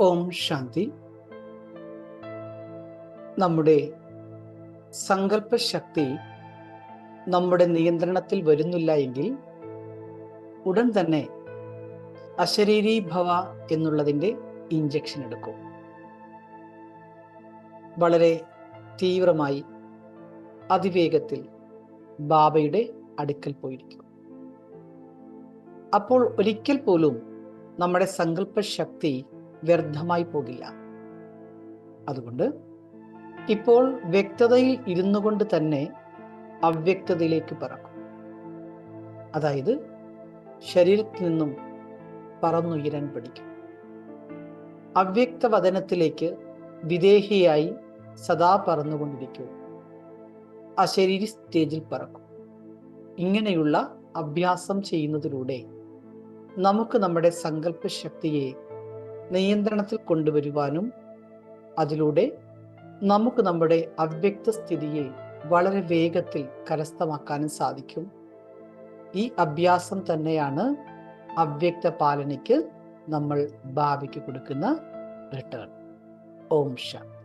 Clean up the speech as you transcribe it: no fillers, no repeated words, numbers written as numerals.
ഓം ശാന്തി. നമ്മുടെ സങ്കല്പശക്തി നമ്മുടെ നിയന്ത്രണത്തിൽ വരുന്നില്ല എങ്കിൽ ഉടൻ തന്നെ അശരീരി ഭവ എന്നുള്ളതിൻ്റെ ഇഞ്ചക്ഷൻ എടുക്കും. വളരെ തീവ്രമായി അതിവേഗത്തിൽ ബാബയുടെ അടുക്കൽ പോയിരിക്കും. അപ്പോൾ ഒരിക്കൽ പോലും നമ്മുടെ സങ്കല്പശക്തി വ്യർത്ഥമായി പോകില്ല. അതുകൊണ്ട് ഇപ്പോൾ വ്യക്തതയിൽ ഇരുന്നു കൊണ്ട് തന്നെ അവ്യക്തതയിലേക്ക് പറക്കും. അതായത് ശരീരത്തിൽ നിന്നും പറന്നുയരാൻ പഠിക്കും. അവ്യക്ത വദനത്തിലേക്ക് വിദേഹിയായി സദാ പറന്നുകൊണ്ടിരിക്കും. അശരീരി സ്റ്റേജിൽ പറക്കും. ഇങ്ങനെയുള്ള അഭ്യാസം ചെയ്യുന്നതിലൂടെ നമുക്ക് നമ്മുടെ സങ്കല്പശക്തിയെ നിയന്ത്രണത്തിൽ കൊണ്ടുവരുവാനും അതിലൂടെ നമുക്ക് നമ്മുടെ അവ്യക്ത സ്ഥിതിയെ വളരെ വേഗത്തിൽ കരസ്ഥമാക്കാനും സാധിക്കും. ഈ അഭ്യാസം തന്നെയാണ് അവ്യക്ത പാലനയ്ക്ക് നമ്മൾ ഭാവിക്ക് കൊടുക്കുന്ന റിട്ടേൺ. ഓം ശാന്തി.